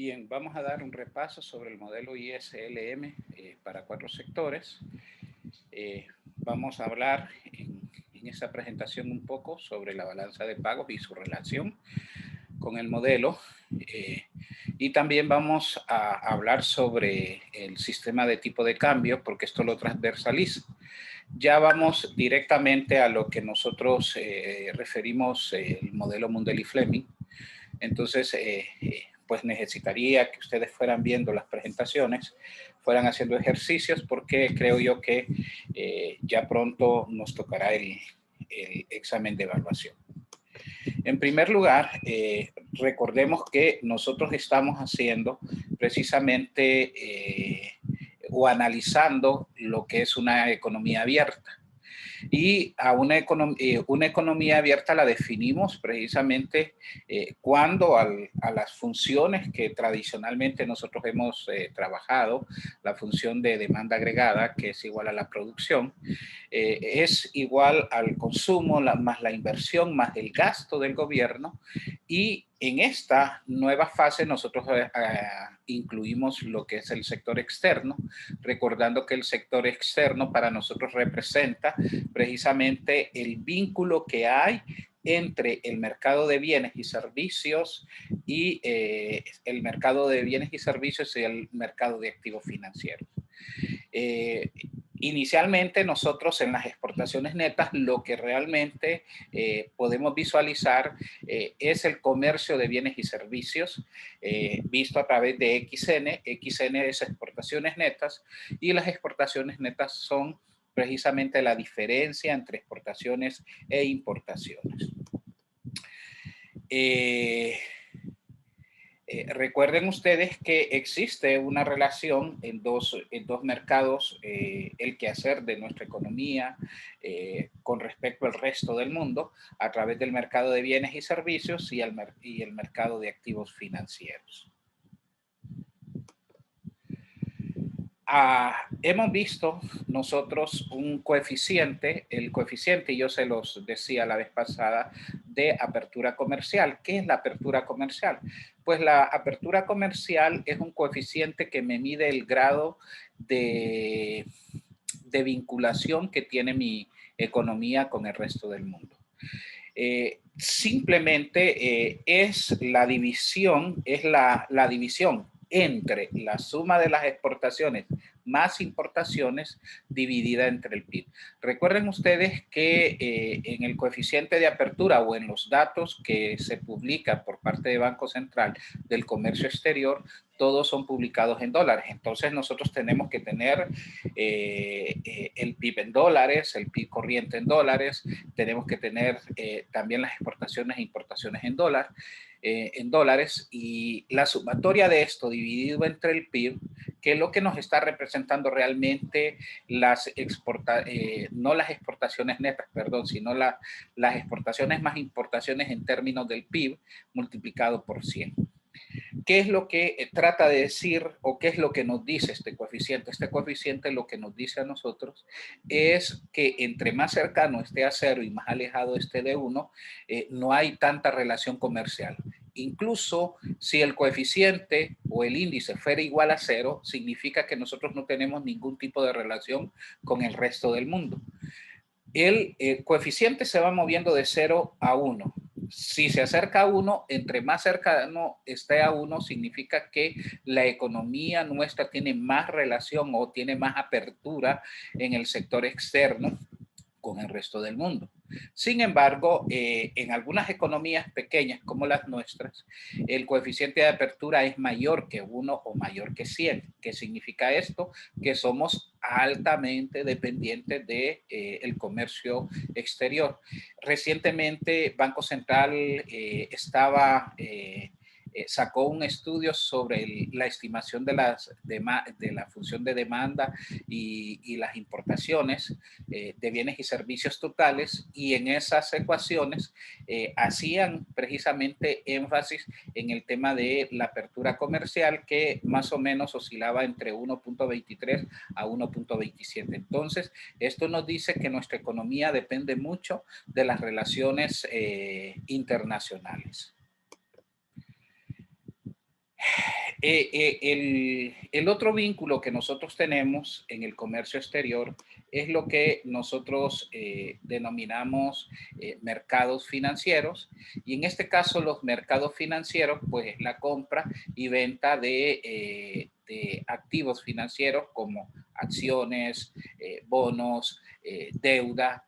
Bien, vamos a dar un repaso sobre el modelo ISLM para 4 sectores. Vamos a hablar en esta presentación un poco sobre la balanza de pagos y su relación con el modelo. Y también vamos a hablar sobre el sistema de tipo de cambio, porque esto lo transversaliza. Ya vamos directamente a lo que nosotros referimos el modelo Mundell-Fleming. Entonces, pues necesitaría que ustedes fueran viendo las presentaciones, fueran haciendo ejercicios, porque creo yo que ya pronto nos tocará el examen de evaluación. En primer lugar, recordemos que nosotros estamos haciendo precisamente o analizando lo que es una economía abierta. Y a una economía abierta la definimos precisamente cuando a las funciones que tradicionalmente nosotros hemos trabajado, la función de demanda agregada, que es igual a la producción, es igual al consumo más la inversión, más el gasto del gobierno. Y en esta nueva fase nosotros incluimos lo que es el sector externo, recordando que el sector externo para nosotros representa precisamente el vínculo que hay entre el mercado de bienes y servicios y el mercado de bienes y servicios y el mercado de activos financieros. Inicialmente nosotros en las exportaciones netas lo que realmente podemos visualizar es el comercio de bienes y servicios visto a través de XN. XN es exportaciones netas y las exportaciones netas son precisamente la diferencia entre exportaciones e importaciones. Recuerden ustedes que existe una relación en dos mercados, el quehacer de nuestra economía con respecto al resto del mundo a través del mercado de bienes y servicios y el mercado de activos financieros. Hemos visto nosotros un coeficiente, el coeficiente, yo se los decía la vez pasada, de apertura comercial. ¿Qué es la apertura comercial? Pues la apertura comercial es un coeficiente que me mide el grado de vinculación que tiene mi economía con el resto del mundo. Simplemente es la división, la división entre la suma de las exportaciones más importaciones dividida entre el PIB. Recuerden ustedes que en el coeficiente de apertura o en los datos que se publican por parte de Banco Central del Comercio Exterior, todos son publicados en dólares. Entonces nosotros tenemos que tener el PIB en dólares, el PIB corriente en dólares, tenemos que tener también las exportaciones e importaciones en dólares, y la sumatoria de esto dividido entre el PIB, que es lo que nos está representando realmente no las exportaciones netas, perdón, sino las exportaciones más importaciones en términos del PIB multiplicado por 100. ¿Qué es lo que trata de decir o qué es lo que nos dice este coeficiente? Este coeficiente lo que nos dice a nosotros es que entre más cercano esté a 0 y más alejado esté de 1, no hay tanta relación comercial. Incluso si el coeficiente o el índice fuera igual a 0, significa que nosotros no tenemos ningún tipo de relación con el resto del mundo. El coeficiente se va moviendo de 0 a 1. Si se acerca a 1, entre más cercano esté a 1, significa que la economía nuestra tiene más relación o tiene más apertura en el sector externo con el resto del mundo. Sin embargo, en algunas economías pequeñas como las nuestras, el coeficiente de apertura es mayor que 1 o mayor que 100. ¿Qué significa esto? Que somos altamente dependientes del comercio exterior. Recientemente, Banco Central sacó un estudio sobre la estimación de la función de demanda y las importaciones de bienes y servicios totales, y en esas ecuaciones hacían precisamente énfasis en el tema de la apertura comercial, que más o menos oscilaba entre 1.23 a 1.27. Entonces, esto nos dice que nuestra economía depende mucho de las relaciones internacionales. El otro vínculo que nosotros tenemos en el comercio exterior es lo que nosotros denominamos mercados financieros, y en este caso los mercados financieros pues es la compra y venta de activos financieros como acciones, bonos, deuda,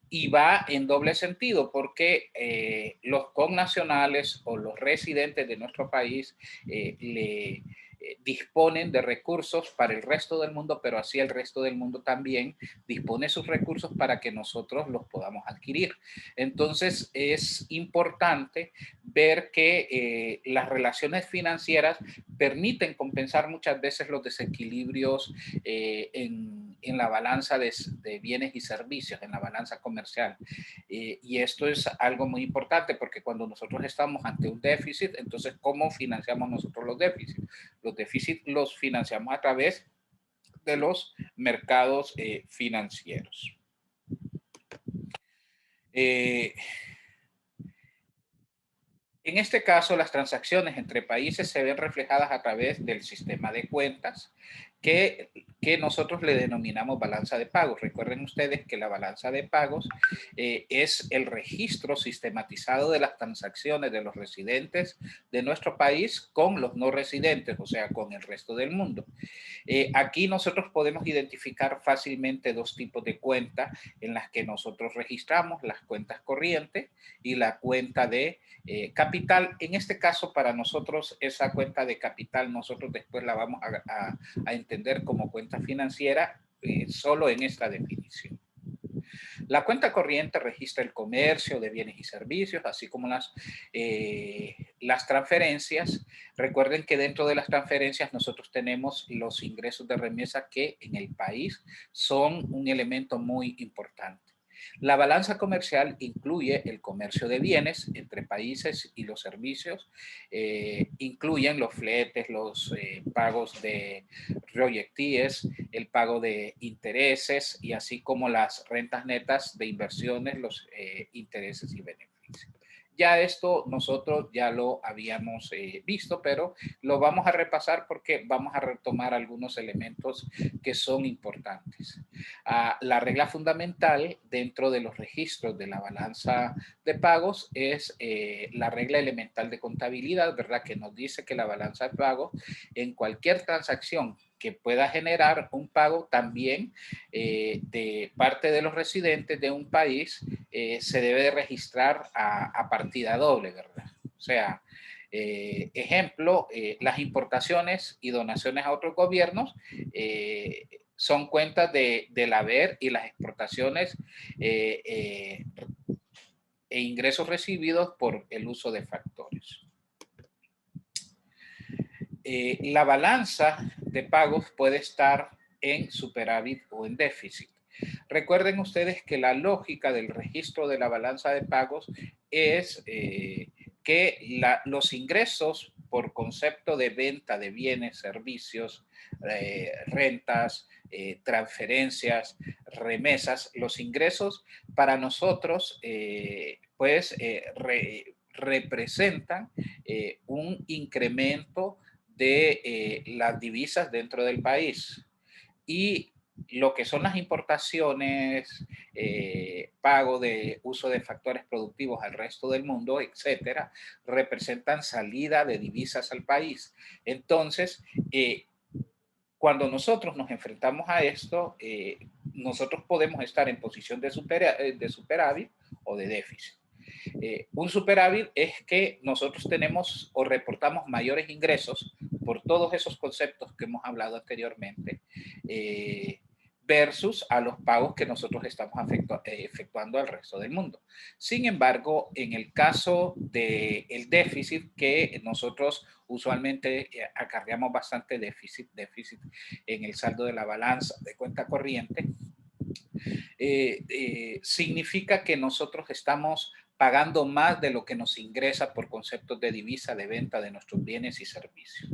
y va en doble sentido porque los connacionales o los residentes de nuestro país le disponen de recursos para el resto del mundo, pero así el resto del mundo también dispone sus recursos para que nosotros los podamos adquirir. Entonces es importante ver que las relaciones financieras permiten compensar muchas veces los desequilibrios en la balanza de bienes y servicios, en la balanza comercial. Y esto es algo muy importante porque cuando nosotros estamos ante un déficit, entonces, ¿cómo financiamos nosotros los déficits? Los déficits los financiamos a través de los mercados financieros. En este caso, las transacciones entre países se ven reflejadas a través del sistema de cuentas que nosotros le denominamos balanza de pagos. Recuerden ustedes que la balanza de pagos es el registro sistematizado de las transacciones de los residentes de nuestro país con los no residentes, o sea, con el resto del mundo. Aquí nosotros podemos identificar fácilmente dos tipos de cuentas en las que nosotros registramos: las cuentas corrientes y la cuenta de capital. En este caso, para nosotros, esa cuenta de capital, nosotros después la vamos a entender como cuenta financiera solo en esta definición. La cuenta corriente registra el comercio de bienes y servicios, así como las transferencias. Recuerden que dentro de las transferencias nosotros tenemos los ingresos de remesa que en el país son un elemento muy importante. La balanza comercial incluye el comercio de bienes entre países y los servicios, incluyen los fletes, los pagos de royalties, el pago de intereses y así como las rentas netas de inversiones, los intereses y beneficios. Ya esto nosotros ya lo habíamos visto, pero lo vamos a repasar porque vamos a retomar algunos elementos que son importantes. La regla fundamental dentro de los registros de la balanza de pagos es la regla elemental de contabilidad, ¿verdad? Que nos dice que la balanza de pagos en cualquier transacción que pueda generar un pago también de parte de los residentes de un país se debe de registrar a partida doble, ¿verdad? O sea, ejemplo, las importaciones y donaciones a otros gobiernos son cuentas del haber y las exportaciones e ingresos recibidos por el uso de factores. La balanza de pagos puede estar en superávit o en déficit. Recuerden ustedes que la lógica del registro de la balanza de pagos es que los ingresos por concepto de venta de bienes, servicios, rentas, transferencias, remesas, los ingresos para nosotros representan un incremento de las divisas dentro del país. Y lo que son las importaciones, pago de uso de factores productivos al resto del mundo, etcétera, representan salida de divisas al país. Entonces, cuando nosotros nos enfrentamos a esto, nosotros podemos estar en posición de superávit o de déficit. Un superávit es que nosotros tenemos o reportamos mayores ingresos por todos esos conceptos que hemos hablado anteriormente, versus a los pagos que nosotros estamos efectuando al resto del mundo. Sin embargo, en el caso del déficit, que nosotros usualmente acarreamos bastante déficit en el saldo de la balanza de cuenta corriente, significa que nosotros estamos pagando más de lo que nos ingresa por conceptos de divisa de venta de nuestros bienes y servicios.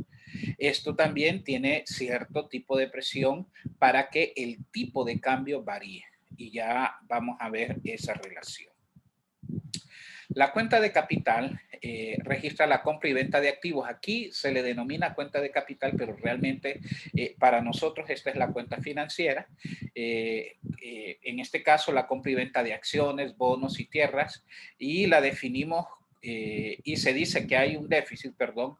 Esto también tiene cierto tipo de presión para que el tipo de cambio varíe, y ya vamos a ver esa relación. La cuenta de capital registra la compra y venta de activos. Aquí se le denomina cuenta de capital, pero realmente para nosotros esta es la cuenta financiera. En este caso, la compra y venta de acciones, bonos y tierras, y la definimos y se dice que hay un déficit, perdón,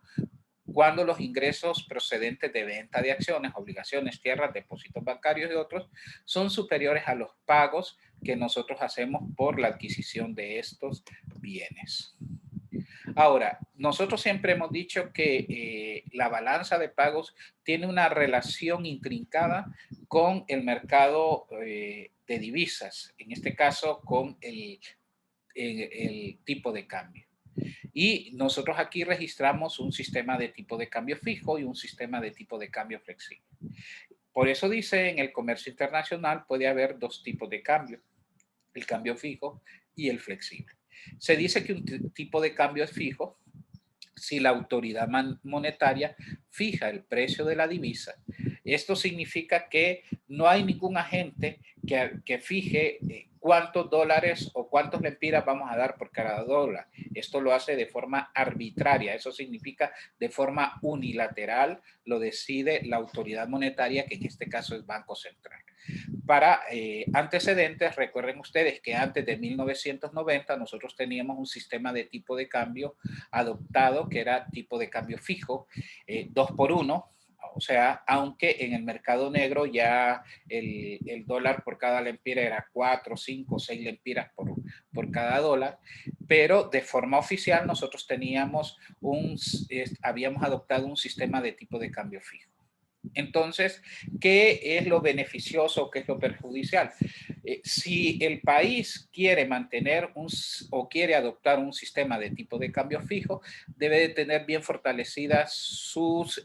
cuando los ingresos procedentes de venta de acciones, obligaciones, tierras, depósitos bancarios y otros son superiores a los pagos que nosotros hacemos por la adquisición de estos bienes. Ahora, nosotros siempre hemos dicho que la balanza de pagos tiene una relación intrincada con el mercado de divisas, en este caso con el tipo de cambio. Y nosotros aquí registramos un sistema de tipo de cambio fijo y un sistema de tipo de cambio flexible. Por eso dice, en el comercio internacional puede haber dos tipos de cambio, el cambio fijo y el flexible. Se dice que un tipo de cambio es fijo si la autoridad monetaria fija el precio de la divisa. Esto significa que no hay ningún agente que fije cuántos dólares o cuántos lempiras vamos a dar por cada dólar. Esto lo hace de forma arbitraria. Eso significa de forma unilateral, lo decide la autoridad monetaria, que en este caso es Banco Central. Para antecedentes, recuerden ustedes que antes de 1990 nosotros teníamos un sistema de tipo de cambio adoptado que era tipo de cambio fijo, 2 por 1. O sea, aunque en el mercado negro ya el dólar por cada lempira era 4, 5, 6 lempiras por cada dólar, pero de forma oficial nosotros habíamos adoptado un sistema de tipo de cambio fijo. Entonces, ¿qué es lo beneficioso, qué es lo perjudicial? Si el país quiere mantener o quiere adoptar un sistema de tipo de cambio fijo, debe de tener bien fortalecidas sus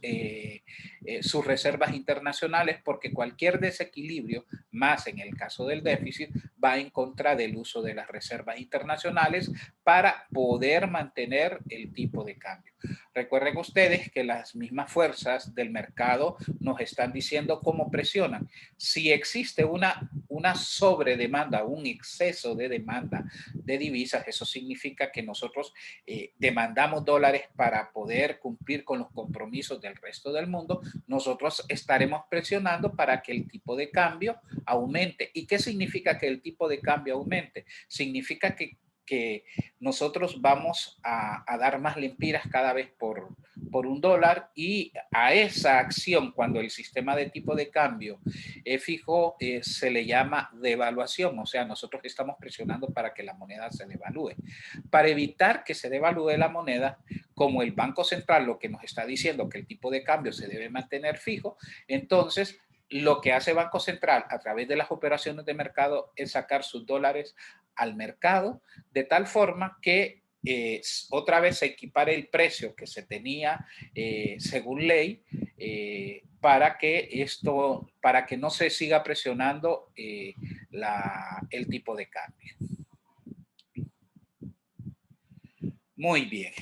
reservas internacionales, porque cualquier desequilibrio, más en el caso del déficit, va en contra del uso de las reservas internacionales para poder mantener el tipo de cambio. Recuerden ustedes que las mismas fuerzas del mercado nos están diciendo cómo presionan. Si existe una sobredemanda, un exceso de demanda de divisas, eso significa que nosotros demandamos dólares para poder cumplir con los compromisos del resto del mundo. Nosotros estaremos presionando para que el tipo de cambio aumente. ¿Y qué significa que el tipo de cambio aumente? Significa que nosotros vamos a dar más lempiras cada vez por $1, y a esa acción, cuando el sistema de tipo de cambio fijo, se le llama devaluación. O sea, nosotros estamos presionando para que la moneda se devalúe. Para evitar que se devalúe la moneda, como el Banco Central lo que nos está diciendo que el tipo de cambio se debe mantener fijo, entonces lo que hace Banco Central a través de las operaciones de mercado es sacar sus dólares al mercado, de tal forma que otra vez se equipare el precio que se tenía según ley, para que no se siga presionando el tipo de cambio. Muy bien.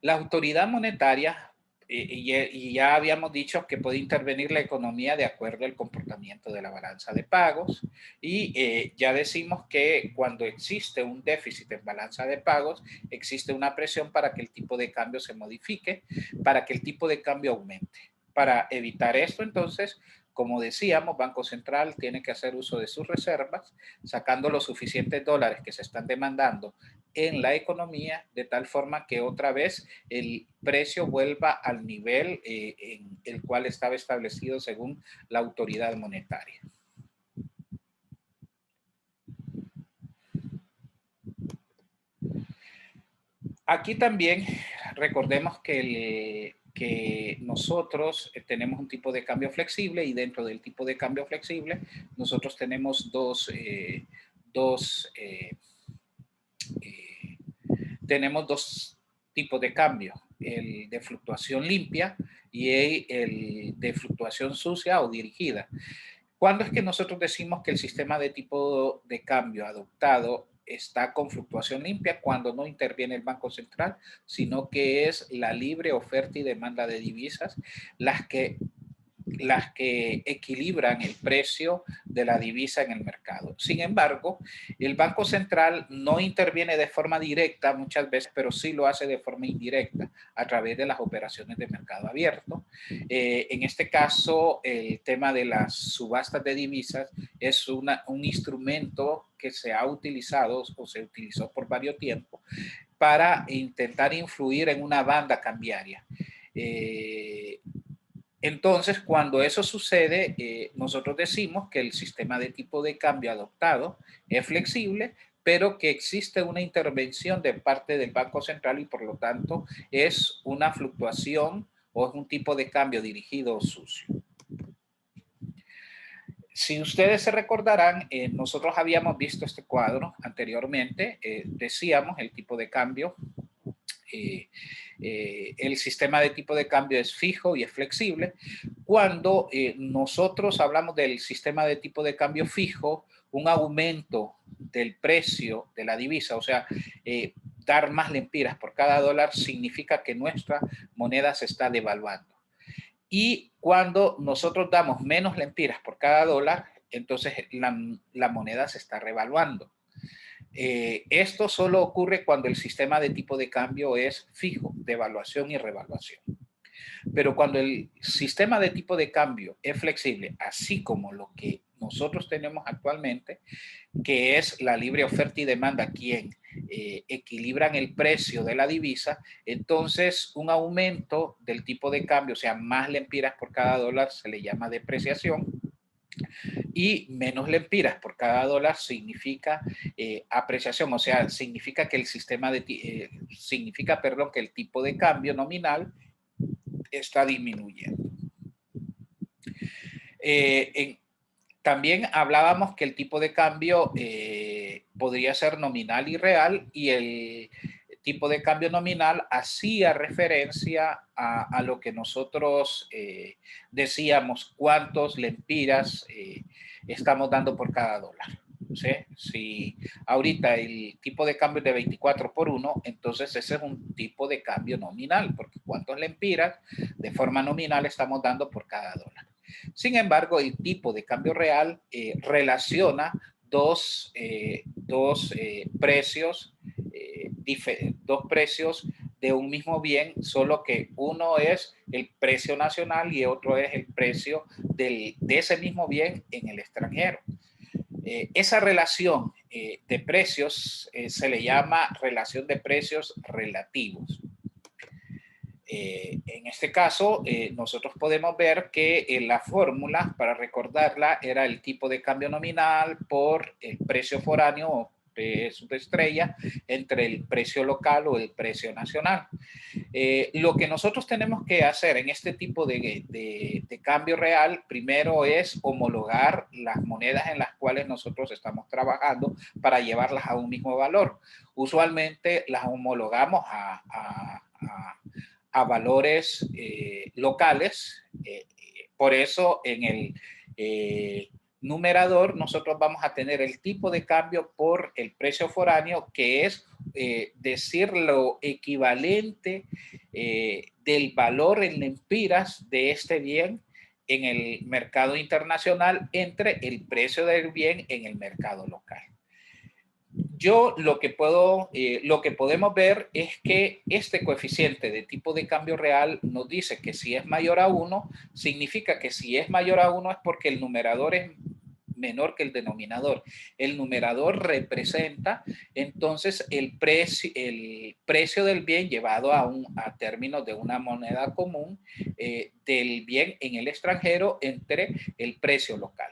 La autoridad monetaria, y ya habíamos dicho que puede intervenir la economía de acuerdo al comportamiento de la balanza de pagos, y ya decimos que cuando existe un déficit en balanza de pagos, existe una presión para que el tipo de cambio se modifique, para que el tipo de cambio aumente. Para evitar esto, entonces, como decíamos, Banco Central tiene que hacer uso de sus reservas, sacando los suficientes dólares que se están demandando en la economía, de tal forma que otra vez el precio vuelva al nivel en el cual estaba establecido según la autoridad monetaria. Aquí también recordemos que nosotros tenemos un tipo de cambio flexible, y dentro del tipo de cambio flexible nosotros tenemos dos tipos de cambio: el de fluctuación limpia y el de fluctuación sucia o dirigida. ¿Cuándo es que nosotros decimos que el sistema de tipo de cambio adoptado está con fluctuación limpia? Cuando no interviene el Banco Central, sino que es la libre oferta y demanda de divisas las que las que equilibran el precio de la divisa en el mercado. Sin embargo, el Banco Central no interviene de forma directa muchas veces, pero sí lo hace de forma indirecta a través de las operaciones de mercado abierto. En este caso, el tema de las subastas de divisas es un instrumento que se ha utilizado o se utilizó por varios tiempos para intentar influir en una banda cambiaria. Entonces, cuando eso sucede, nosotros decimos que el sistema de tipo de cambio adoptado es flexible, pero que existe una intervención de parte del Banco Central y por lo tanto es una fluctuación o es un tipo de cambio dirigido o sucio. Si ustedes se recordarán, nosotros habíamos visto este cuadro anteriormente, decíamos el tipo de cambio. El sistema de tipo de cambio es fijo y es flexible. Cuando nosotros hablamos del sistema de tipo de cambio fijo, un aumento del precio de la divisa, o sea, dar más lempiras por cada dólar significa que nuestra moneda se está devaluando. Y cuando nosotros damos menos lempiras por cada dólar, entonces la moneda se está revaluando. Esto solo ocurre cuando el sistema de tipo de cambio es fijo, devaluación y revaluación. Pero cuando el sistema de tipo de cambio es flexible, así como lo que nosotros tenemos actualmente, que es la libre oferta y demanda quien equilibran el precio de la divisa, entonces un aumento del tipo de cambio, o sea, más lempiras por cada dólar, se le llama depreciación, y menos lempiras por cada dólar significa apreciación, o sea, significa que el sistema de significa, perdón, que el tipo de cambio nominal está disminuyendo. También hablábamos que el tipo de cambio podría ser nominal y real, y el tipo de cambio nominal hacía referencia a lo que nosotros decíamos, cuántos lempiras estamos dando por cada dólar. ¿Sí? Si ahorita el tipo de cambio es de 24 por 1, entonces ese es un tipo de cambio nominal, porque cuántos lempiras de forma nominal estamos dando por cada dólar. Sin embargo, el tipo de cambio real relaciona dos precios de un mismo bien, solo que uno es el precio nacional y otro es el precio de ese mismo bien en el extranjero. Esa relación de precios se le llama relación de precios relativos. En este caso, nosotros podemos ver que la fórmula, para recordarla, era el tipo de cambio nominal por el precio foráneo o superestrella entre el precio local o el precio nacional. Lo que nosotros tenemos que hacer en este tipo de cambio real, primero es homologar las monedas en las cuales nosotros estamos trabajando para llevarlas a un mismo valor. Usualmente las homologamos a valores locales. Por eso en el numerador nosotros vamos a tener el tipo de cambio por el precio foráneo, que es decir lo equivalente del valor en lempiras de este bien en el mercado internacional entre el precio del bien en el mercado local. Yo lo que podemos ver es que este coeficiente de tipo de cambio real nos dice que si es mayor a 1, significa que si es mayor a 1 es porque el numerador es menor que el denominador. El numerador representa entonces el precio del bien llevado a términos de una moneda común del bien en el extranjero entre el precio local.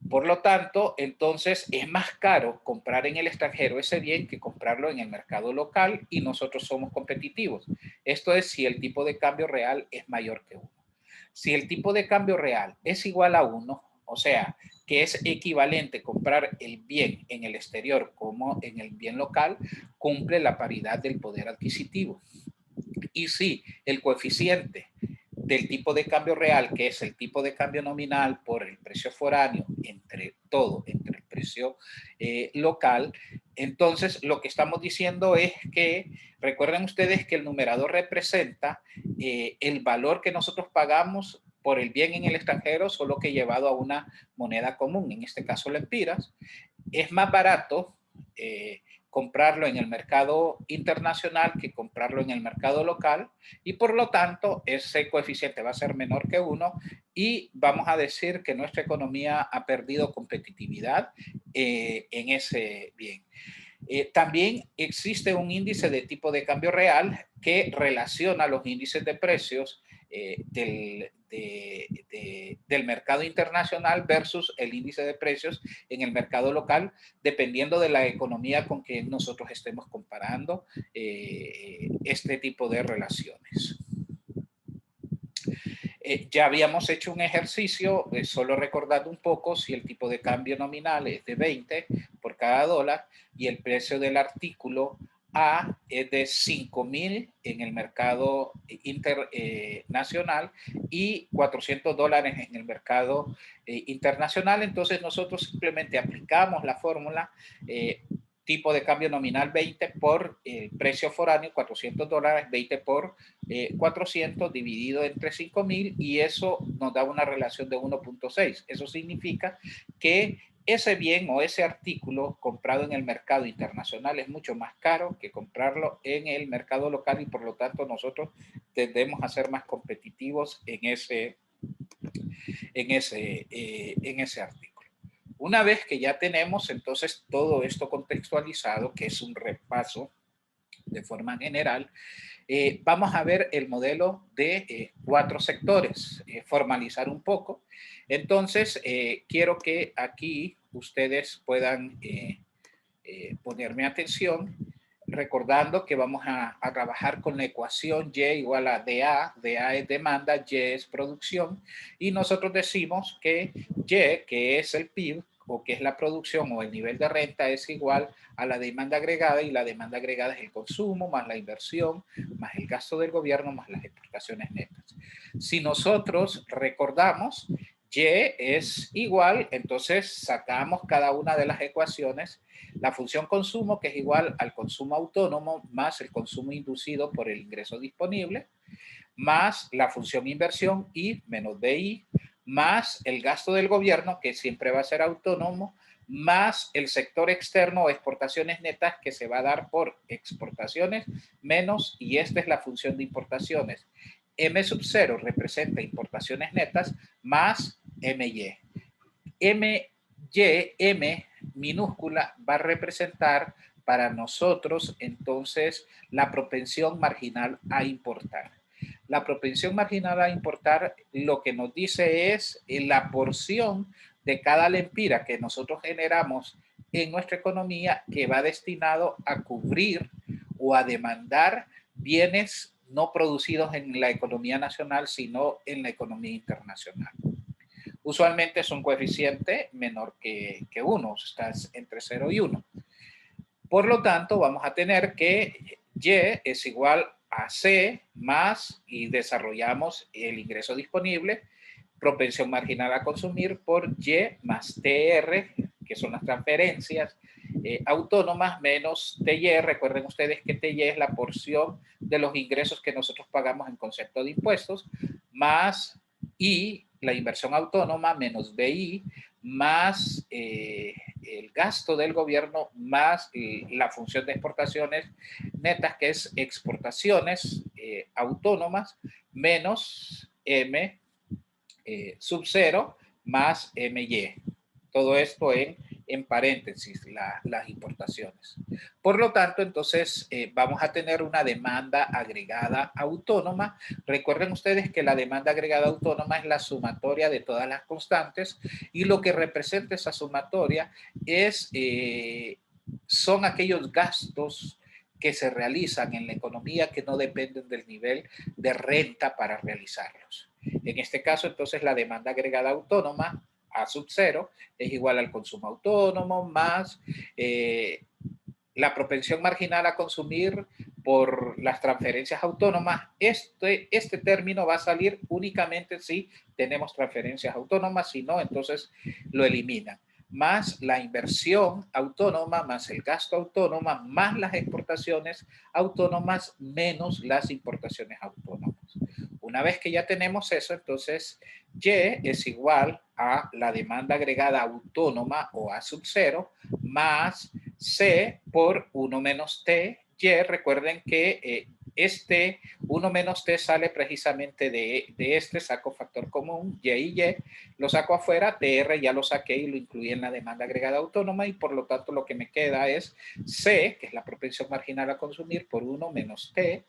Por lo tanto, entonces es más caro comprar en el extranjero ese bien que comprarlo en el mercado local, y nosotros somos competitivos. Esto es si el tipo de cambio real es mayor que 1. Si el tipo de cambio real es igual a 1, o sea, que es equivalente comprar el bien en el exterior como en el bien local, cumple la paridad del poder adquisitivo. Y si el coeficiente del tipo de cambio real, que es el tipo de cambio nominal por el precio foráneo, entre el precio local, entonces lo que estamos diciendo es que, recuerden ustedes que el numerador representa el valor que nosotros pagamos por el bien en el extranjero, solo que llevado a una moneda común, en este caso lempiras. Es más barato comprarlo en el mercado internacional que comprarlo en el mercado local, y por lo tanto ese coeficiente va a ser menor que 1 y vamos a decir que nuestra economía ha perdido competitividad en ese bien. También existe un índice de tipo de cambio real que relaciona los índices de precios del mercado internacional versus el índice de precios en el mercado local, dependiendo de la economía con que nosotros estemos comparando este tipo de relaciones. Ya habíamos hecho un ejercicio, solo recordando un poco, si el tipo de cambio nominal es de 20 por cada dólar y el precio del artículo A es de 5.000 en el mercado internacional y $400 en el mercado internacional. Entonces nosotros simplemente aplicamos la fórmula tipo de cambio nominal 20 por el precio foráneo, $400, 20 por 400 dividido entre 5.000, y eso nos da una relación de 1.6. Eso significa que ese bien o ese artículo comprado en el mercado internacional es mucho más caro que comprarlo en el mercado local, y por lo tanto nosotros tendemos a ser más competitivos en ese artículo. Una vez que ya tenemos entonces todo esto contextualizado, que es un repaso de forma general, vamos a ver el modelo de 4 sectores, formalizar un poco. Entonces, quiero que aquí ustedes puedan ponerme atención, recordando que vamos a trabajar con la ecuación Y igual a DA. DA es demanda, Y es producción, y nosotros decimos que Y, que es el PIB, o que es la producción o el nivel de renta, es igual a la demanda agregada, y la demanda agregada es el consumo más la inversión, más el gasto del gobierno, más las exportaciones netas. Si nosotros recordamos, Y es igual, entonces sacamos cada una de las ecuaciones, la función consumo, que es igual al consumo autónomo más el consumo inducido por el ingreso disponible, más la función inversión I menos BI, más el gasto del gobierno, que siempre va a ser autónomo, más el sector externo o exportaciones netas, que se va a dar por exportaciones menos, y esta es la función de importaciones. M sub 0 representa importaciones netas más MY. M minúscula va a representar para nosotros entonces la propensión marginal a importar. La propensión marginal a importar lo que nos dice es la porción de cada lempira que nosotros generamos en nuestra economía que va destinado a cubrir o a demandar bienes no producidos en la economía nacional, sino en la economía internacional. Usualmente es un coeficiente menor que 1, está entre 0 y 1. Por lo tanto, vamos a tener que Y es igual a C más, y desarrollamos el ingreso disponible, propensión marginal a consumir, por Y más TR, que son las transferencias autónomas, menos TY. Recuerden ustedes que TY es la porción de los ingresos que nosotros pagamos en concepto de impuestos, más I, la inversión autónoma, menos BI, más el gasto del gobierno, más la función de exportaciones netas, que es exportaciones autónomas, menos M sub 0 más MY. Todo esto en paréntesis, las importaciones. Por lo tanto, entonces vamos a tener una demanda agregada autónoma. Recuerden ustedes que la demanda agregada autónoma es la sumatoria de todas las constantes, y lo que representa esa sumatoria es, son aquellos gastos que se realizan en la economía que no dependen del nivel de renta para realizarlos. En este caso, entonces, la demanda agregada autónoma, A sub 0, es igual al consumo autónomo más la propensión marginal a consumir por las transferencias autónomas. Este término va a salir únicamente si tenemos transferencias autónomas, si no, entonces lo eliminan. Más la inversión autónoma, más el gasto autónomo, más las exportaciones autónomas, menos las importaciones autónomas. Una vez que ya tenemos eso, entonces Y es igual a la demanda agregada autónoma o A sub 0 más C por 1 menos T. Y recuerden que este 1 menos T sale precisamente de este, saco factor común, Y, lo saco afuera, TR ya lo saqué y lo incluí en la demanda agregada autónoma y por lo tanto lo que me queda es C, que es la propensión marginal a consumir, por 1 menos T,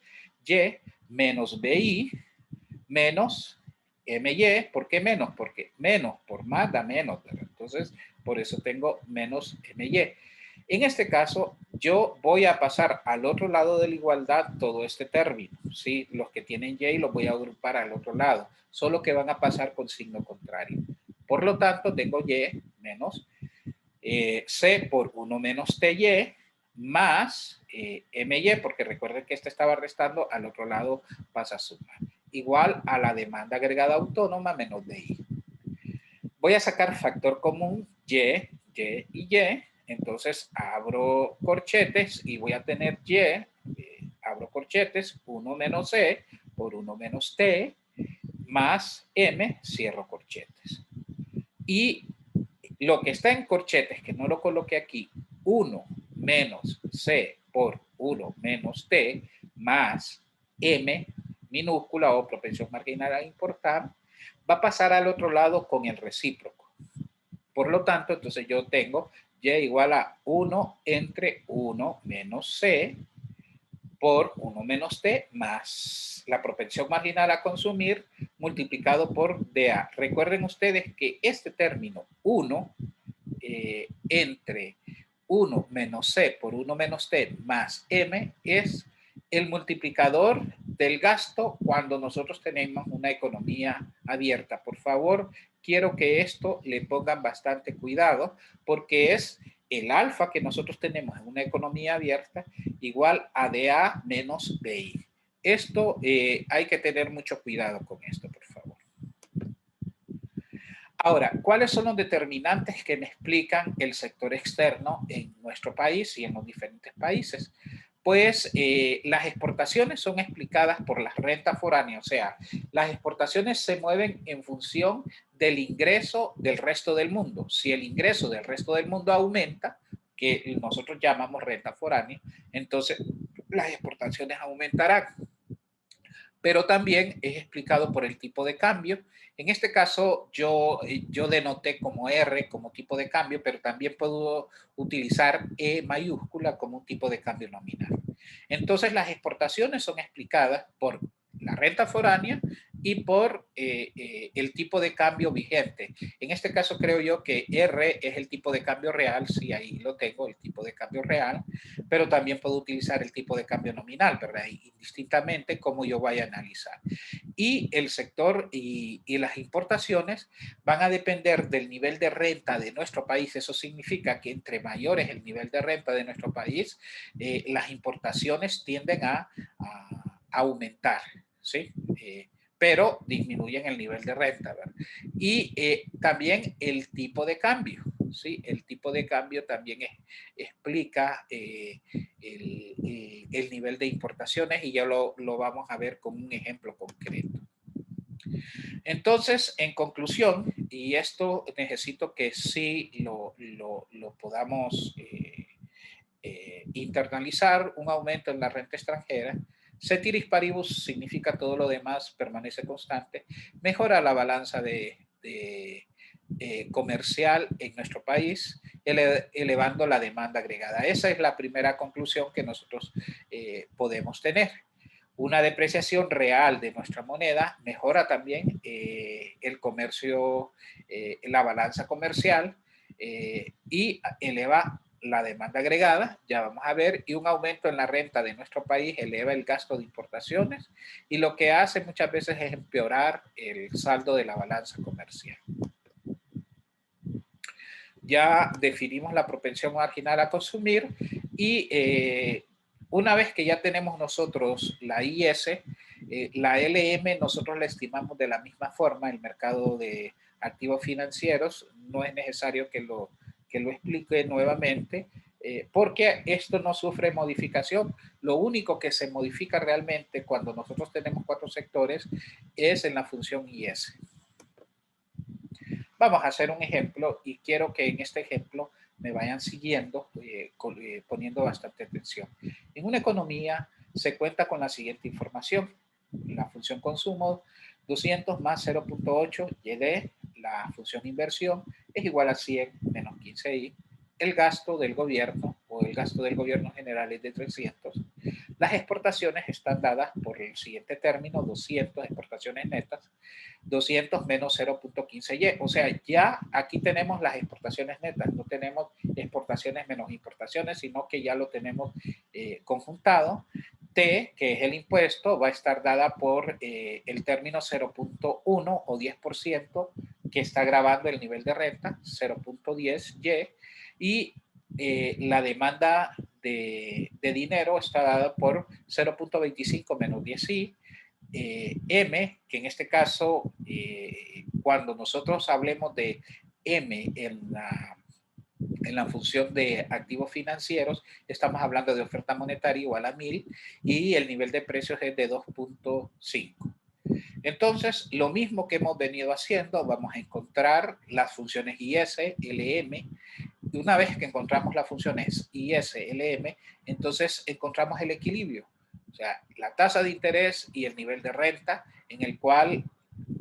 Y menos BI menos MY. ¿Por qué menos? Porque menos por más da menos, ¿verdad? Entonces, por eso tengo menos MY. En este caso, yo voy a pasar al otro lado de la igualdad todo este término, ¿sí? Los que tienen Y los voy a agrupar al otro lado, solo que van a pasar con signo contrario. Por lo tanto, tengo Y menos C por 1 menos TY más MY, porque recuerden que este estaba restando, al otro lado pasa a sumar, igual a la demanda agregada autónoma menos DI. Voy a sacar factor común Y y Y, entonces abro corchetes y voy a tener Y, abro corchetes, 1 menos C por 1 menos T, más M, cierro corchetes. Y lo que está en corchetes, que no lo coloqué aquí, 1 menos C por 1 menos T, más M minúscula o propensión marginal a importar, va a pasar al otro lado con el recíproco. Por lo tanto, entonces yo tengo Y igual a 1 entre 1 menos C por 1 menos T más la propensión marginal a consumir multiplicado por DA. Recuerden ustedes que este término 1 entre 1 menos C por 1 menos T más M es el multiplicador del gasto cuando nosotros tenemos una economía abierta. Por favor, quiero que esto le pongan bastante cuidado porque es el alfa que nosotros tenemos en una economía abierta igual a DA menos BI. Esto hay que tener mucho cuidado con esto, por favor. Ahora, ¿cuáles son los determinantes que me explican el sector externo en nuestro país y en los diferentes países? Pues las exportaciones son explicadas por las rentas foráneas, o sea, las exportaciones se mueven en función del ingreso del resto del mundo. Si el ingreso del resto del mundo aumenta, que nosotros llamamos renta foránea, entonces las exportaciones aumentarán. Pero también es explicado por el tipo de cambio. En este caso yo denoté como R como tipo de cambio, pero también puedo utilizar E mayúscula como un tipo de cambio nominal. Entonces las exportaciones son explicadas por la renta foránea y por el tipo de cambio vigente. En este caso creo yo que R es el tipo de cambio real, sí, ahí lo tengo, el tipo de cambio real, pero también puedo utilizar el tipo de cambio nominal, ¿verdad? Indistintamente como yo vaya a analizar. Y el sector y las importaciones van a depender del nivel de renta de nuestro país. Eso significa que entre mayor es el nivel de renta de nuestro país, las importaciones tienden a aumentar, ¿sí? Pero disminuyen el nivel de renta, ¿verdad? Y también el tipo de cambio, ¿sí? El tipo de cambio también explica el nivel de importaciones y ya lo vamos a ver con un ejemplo concreto. Entonces, en conclusión, y esto necesito que sí lo podamos internalizar, un aumento en la renta extranjera. Ceteris paribus significa todo lo demás permanece constante, mejora la balanza comercial en nuestro país, elevando la demanda agregada. Esa es la primera conclusión que nosotros podemos tener. Una depreciación real de nuestra moneda mejora también el comercio, la balanza comercial y eleva la demanda agregada, ya vamos a ver, y un aumento en la renta de nuestro país eleva el gasto de importaciones y lo que hace muchas veces es empeorar el saldo de la balanza comercial. Ya definimos la propensión marginal a consumir y una vez que ya tenemos nosotros la IS, la LM nosotros la estimamos de la misma forma, el mercado de activos financieros, no es necesario que lo explique nuevamente, porque esto no sufre modificación. Lo único que se modifica realmente cuando nosotros tenemos 4 sectores es en la función IS. Vamos a hacer un ejemplo y quiero que en este ejemplo me vayan siguiendo, poniendo bastante atención. En una economía se cuenta con la siguiente información. La función consumo 200 más 0.8 YD, la función inversión es igual a 100 menos 15i. El gasto del gobierno o el gasto del gobierno general es de 300. Las exportaciones están dadas por el siguiente término, 200 exportaciones netas, 200 menos 0.15y. O sea, ya aquí tenemos las exportaciones netas, no tenemos exportaciones menos importaciones, sino que ya lo tenemos conjuntado. T, que es el impuesto, va a estar dada por el término 0.1 o 10% que está grabando el nivel de renta, 0.10y, y la demanda de dinero está dada por 0.25 menos 10i, M, que en este caso, cuando nosotros hablemos de M en la función de activos financieros, estamos hablando de oferta monetaria igual a 1000 y el nivel de precios es de 2.5. Entonces, lo mismo que hemos venido haciendo, vamos a encontrar las funciones IS, LM. Una vez que encontramos las funciones IS, LM, entonces encontramos el equilibrio. O sea, la tasa de interés y el nivel de renta en el cual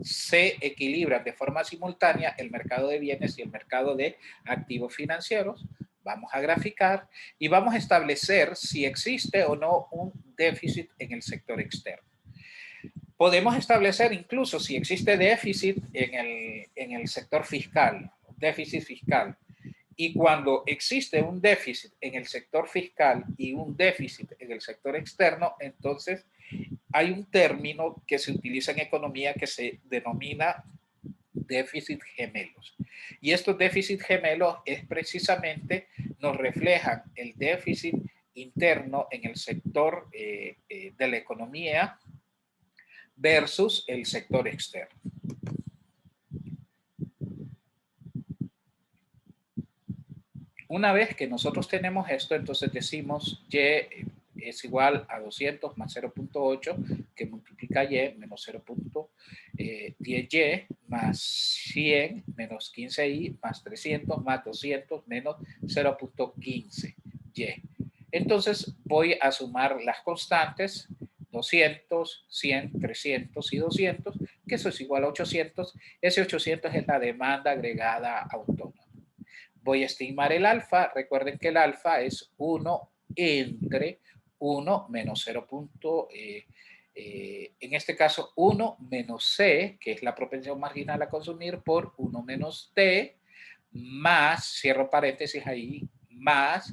se equilibran de forma simultánea el mercado de bienes y el mercado de activos financieros. Vamos a graficar y vamos a establecer si existe o no un déficit en el sector externo. Podemos establecer incluso si existe déficit en el sector fiscal, déficit fiscal. Y cuando existe un déficit en el sector fiscal y un déficit en el sector externo, entonces hay un término que se utiliza en economía que se denomina déficit gemelos. Y estos déficits gemelos es precisamente, nos reflejan el déficit interno en el sector de la economía versus el sector externo. Una vez que nosotros tenemos esto, entonces decimos Y es igual a 200 más 0.8 que multiplica Y menos 0.10Y más 100 menos 15Y más 300 más 200 menos 0.15Y. Entonces voy a sumar las constantes 200, 100, 300 y 200, que eso es igual a 800. Ese 800 es la demanda agregada autónoma. Voy a estimar el alfa. Recuerden que el alfa es 1 entre 1 menos 0. En este caso 1 menos C, que es la propensión marginal a consumir, por 1 menos T, más, cierro paréntesis ahí, más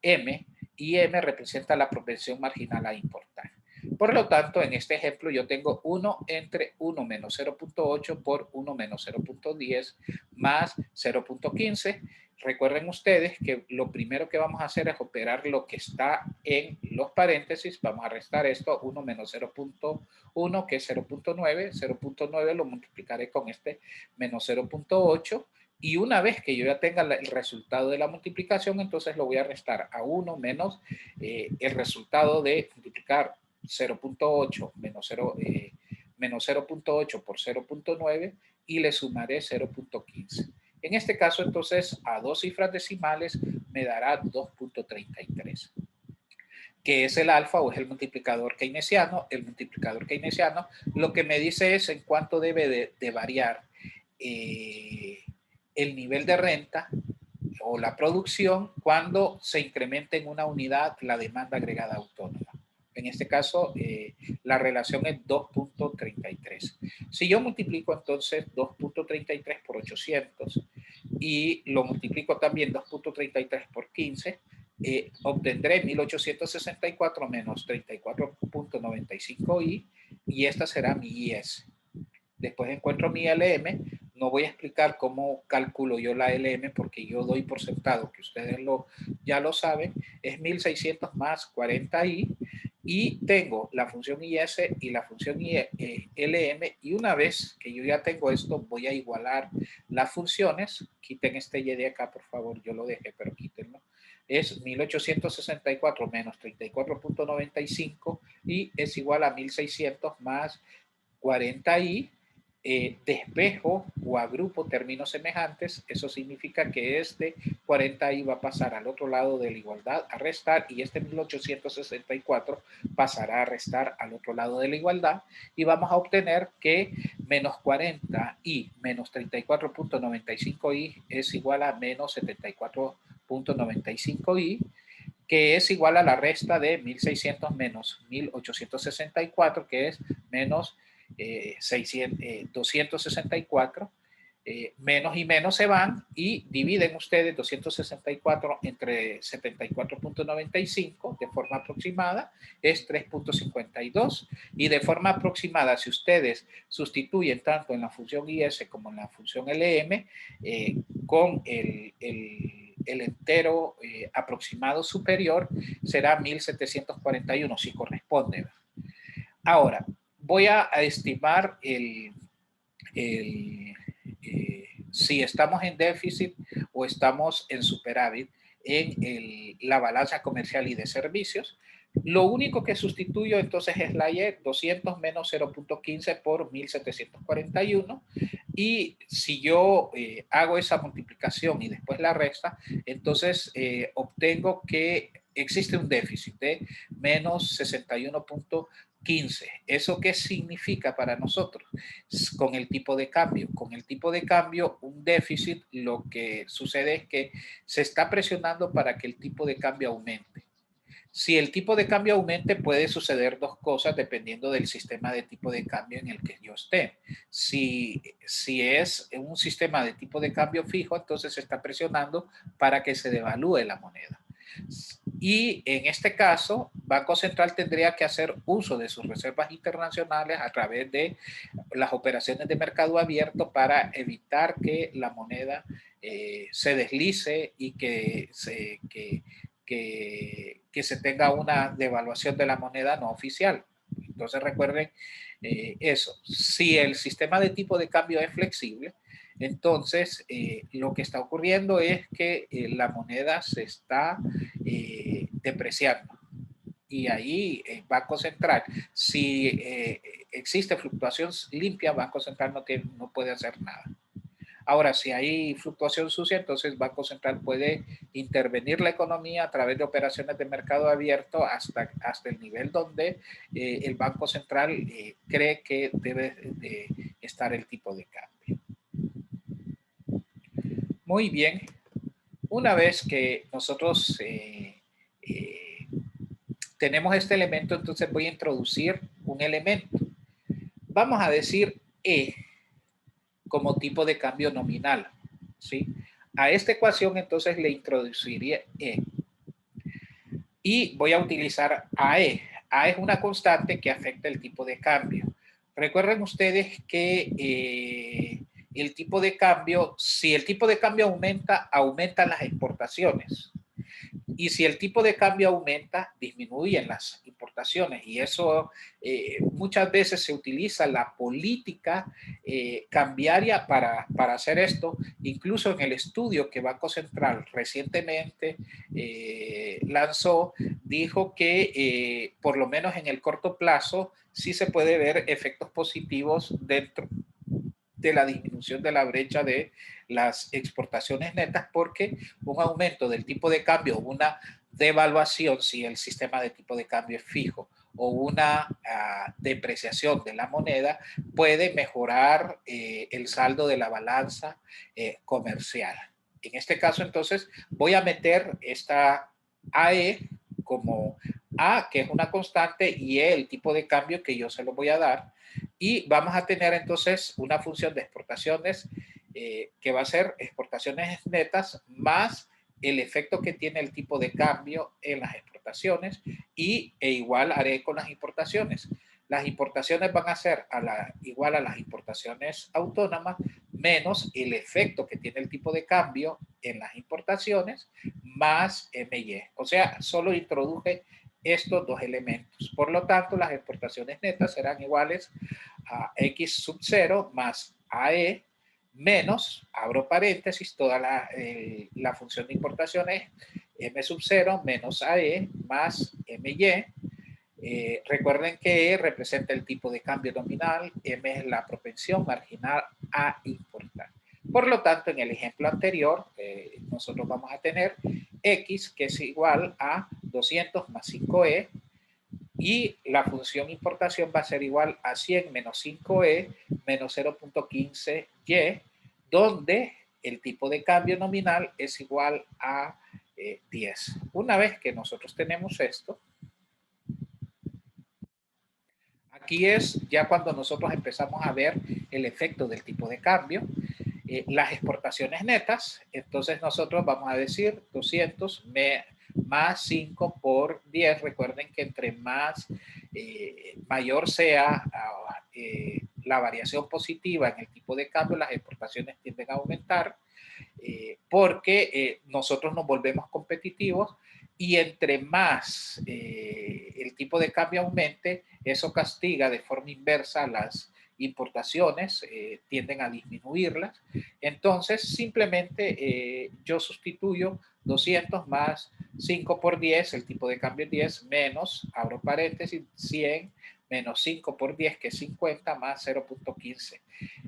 M, y M representa la propensión marginal a importar. Por lo tanto, en este ejemplo yo tengo 1 entre 1 menos 0.8 por 1 menos 0.10 más 0.15. Recuerden ustedes que lo primero que vamos a hacer es operar lo que está en los paréntesis. Vamos a restar esto, 1 menos 0.1, que es 0.9. 0.9 lo multiplicaré con este menos 0.8. Y una vez que yo ya tenga el resultado de la multiplicación, entonces lo voy a restar a 1 menos el resultado de multiplicar 0.8 menos 0.8 por 0.9 y le sumaré 0.15. En este caso, entonces, a dos cifras decimales me dará 2.33, que es el alfa o es el multiplicador keynesiano. El multiplicador keynesiano lo que me dice es en cuánto debe de variar el nivel de renta o la producción cuando se incrementa en una unidad la demanda agregada autónoma. En este caso, la relación es 2.33. Si yo multiplico entonces 2.33 por 800 y lo multiplico también 2.33 por 15, obtendré 1864 menos 34.95i y esta será mi IS. Después encuentro mi LM. No voy a explicar cómo calculo yo la LM porque yo doy por sentado que ustedes ya lo saben. Es 1600 más 40i y tengo la función IS y la función LM, y una vez que yo ya tengo esto voy a igualar las funciones. Quiten este Y de acá, por favor, yo lo dejé, pero quítenlo. es 1864 menos 34.95 y es igual a 1600 más 40i. Despejo o agrupo términos semejantes, eso significa que este 40i va a pasar al otro lado de la igualdad a restar y este 1864 pasará a restar al otro lado de la igualdad y vamos a obtener que menos 40i menos 34.95i es igual a menos 74.95i, que es igual a la resta de 1600 menos 1864, que es menos 264, menos y menos se van y dividen ustedes 264 entre 74.95 de forma aproximada, es 3.52 y de forma aproximada si ustedes sustituyen tanto en la función IS como en la función LM con el entero aproximado superior será 1741 si corresponde. Ahora, voy a estimar si estamos en déficit o estamos en superávit en la balanza comercial y de servicios. Lo único que sustituyo entonces es la Y, 200 menos 0.15 por 1741. Y si yo hago esa multiplicación y después la resta, entonces obtengo que existe un déficit de menos 61.15. ¿Eso qué significa para nosotros? Con el tipo de cambio. Con el tipo de cambio, un déficit, lo que sucede es que se está presionando para que el tipo de cambio aumente. Si el tipo de cambio aumente, puede suceder dos cosas dependiendo del sistema de tipo de cambio en el que yo esté. Si es un sistema de tipo de cambio fijo, entonces se está presionando para que se devalúe la moneda. Y en este caso, Banco Central tendría que hacer uso de sus reservas internacionales a través de las operaciones de mercado abierto para evitar que la moneda se deslice y que se tenga una devaluación de la moneda no oficial. Entonces recuerden eso. Si el sistema de tipo de cambio es flexible, entonces lo que está ocurriendo es que la moneda se está depreciando. Y ahí Banco Central, si existe fluctuación limpia, Banco Central no puede hacer nada. Ahora, si hay fluctuación sucia, entonces Banco Central puede intervenir la economía a través de operaciones de mercado abierto hasta el nivel donde el Banco Central cree que debe de estar el tipo de cambio. Muy bien. Una vez que nosotros tenemos este elemento, entonces voy a introducir un elemento. Vamos a decir E como tipo de cambio nominal, ¿sí? A esta ecuación entonces le introduciría E. Y voy a utilizar AE. A es una constante que afecta el tipo de cambio. Recuerden ustedes que el tipo de cambio, si el tipo de cambio aumenta, aumentan las exportaciones. Y si el tipo de cambio aumenta, disminuyen las importaciones. Y eso muchas veces se utiliza la política cambiaria para hacer esto. Incluso en el estudio que Banco Central recientemente lanzó, dijo que por lo menos en el corto plazo sí se puede ver efectos positivos dentro de la disminución de la brecha de las exportaciones netas, porque un aumento del tipo de cambio, una devaluación, si el sistema de tipo de cambio es fijo, o una depreciación de la moneda, puede mejorar el saldo de la balanza comercial. En este caso, entonces, voy a meter esta AE como A, que es una constante, y E, el tipo de cambio que yo se lo voy a dar. Y vamos a tener entonces una función de exportaciones que va a ser exportaciones netas más el efecto que tiene el tipo de cambio en las exportaciones e igual haré con las importaciones. Las importaciones van a ser igual a las importaciones autónomas menos el efecto que tiene el tipo de cambio en las importaciones más MY. O sea, solo introduje estos dos elementos. Por lo tanto, las exportaciones netas serán iguales a X sub 0 más AE menos, abro paréntesis, toda la función de importaciones M sub 0 menos AE más MY. Recuerden que E representa el tipo de cambio nominal, M es la propensión marginal a importar. Por lo tanto, en el ejemplo anterior, nosotros vamos a tener X, que es igual a 200 más 5E, y la función importación va a ser igual a 100 menos 5E menos 0.15Y, donde el tipo de cambio nominal es igual a 10. Una vez que nosotros tenemos esto, aquí es ya cuando nosotros empezamos a ver el efecto del tipo de cambio. Las exportaciones netas, entonces nosotros vamos a decir 200 más 5 por 10. Recuerden que entre más mayor sea la variación positiva en el tipo de cambio, las exportaciones tienden a aumentar porque nosotros nos volvemos competitivos y entre más el tipo de cambio aumente, eso castiga de forma inversa las importaciones, tienden a disminuirlas. Entonces, simplemente yo sustituyo 200 más 5 por 10, el tipo de cambio es 10, menos, abro paréntesis, 100 menos 5 por 10, que es 50, más 0.15.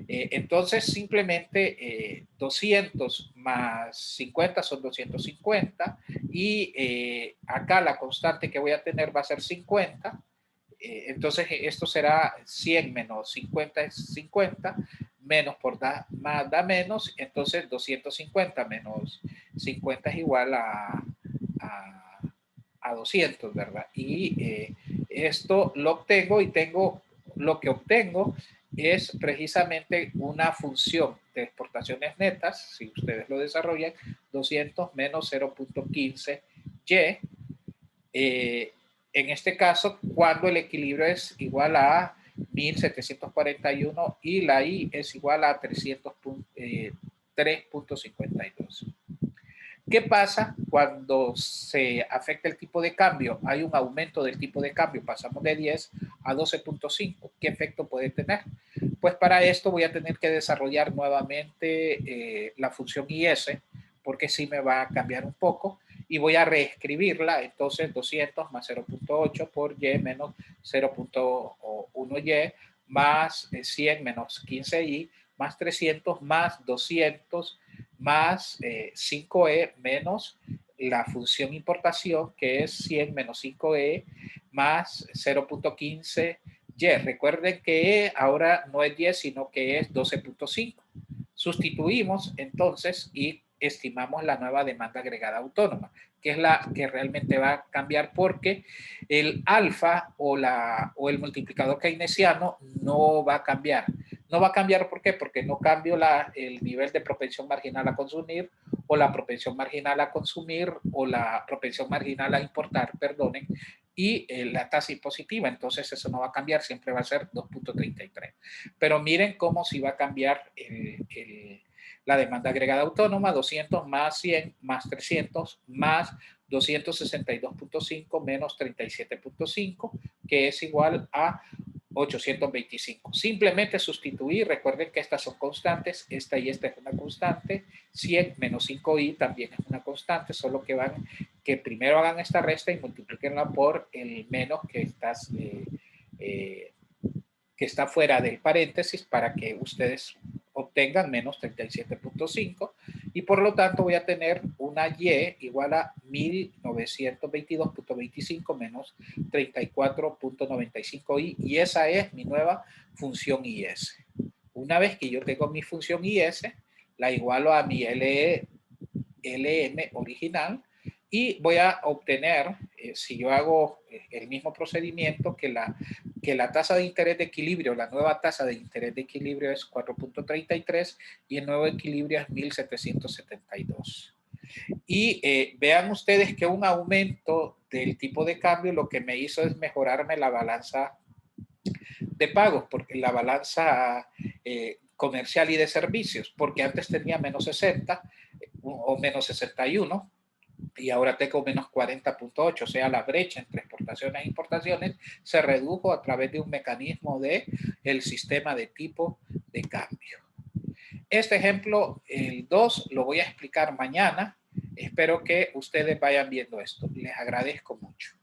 Entonces, simplemente 200 más 50 son 250 y acá la constante que voy a tener va a ser 50. Entonces, esto será 100 menos 50 es 50, menos por da, más da menos, entonces 250 menos 50 es igual a 200, ¿verdad? Y esto lo obtengo y tengo, lo que obtengo es precisamente una función de exportaciones netas, si ustedes lo desarrollan, 200 menos 0.15y. En este caso, cuando el equilibrio es igual a 1741 y la I es igual a 3.52. ¿Qué pasa cuando se afecta el tipo de cambio? Hay un aumento del tipo de cambio, pasamos de 10 a 12.5. ¿Qué efecto puede tener? Pues para esto voy a tener que desarrollar nuevamente la función IS, porque sí me va a cambiar un poco, y voy a reescribirla. Entonces 200 más 0.8 por Y menos 0.1Y más 100 menos 15Y más 300 más 200 más 5E menos la función importación, que es 100 menos 5E más 0.15Y. Recuerden que E ahora no es 10, sino que es 12.5. Sustituimos entonces y estimamos la nueva demanda agregada autónoma, que es la que realmente va a cambiar porque el alfa o el multiplicador keynesiano no va a cambiar. No va a cambiar, ¿por qué? Porque no cambio el nivel de propensión marginal a consumir o la propensión marginal a consumir o la propensión marginal a importar, perdonen, y la tasa impositiva. Entonces eso no va a cambiar, siempre va a ser 2.33. Pero miren cómo si va a cambiar la demanda agregada autónoma, 200 más 100 más 300 más 262.5 menos 37.5, que es igual a 825. Simplemente sustituir, recuerden que estas son constantes, esta y esta es una constante, 100 menos 5i también es una constante, solo que primero hagan esta resta y multiplíquenla por el menos que está fuera del paréntesis para que ustedes obtengan menos 37.5 y por lo tanto voy a tener una Y igual a 1922.25 menos 34.95i y esa es mi nueva función IS. Una vez que yo tengo mi función IS, la igualo a mi LM original y voy a obtener, si yo hago el mismo procedimiento, que la tasa de interés de equilibrio, la nueva tasa de interés de equilibrio es 4.33 y el nuevo equilibrio es 1772. Y vean ustedes que un aumento del tipo de cambio lo que me hizo es mejorarme la balanza de pagos, porque la balanza comercial y de servicios, porque antes tenía menos 60 o menos 61 y ahora tengo menos 40.8, o sea, la brecha entre exportaciones e importaciones se redujo a través de un mecanismo de el sistema de tipo de cambio. Este ejemplo, el 2, lo voy a explicar mañana Espero que ustedes vayan viendo esto. Les agradezco mucho.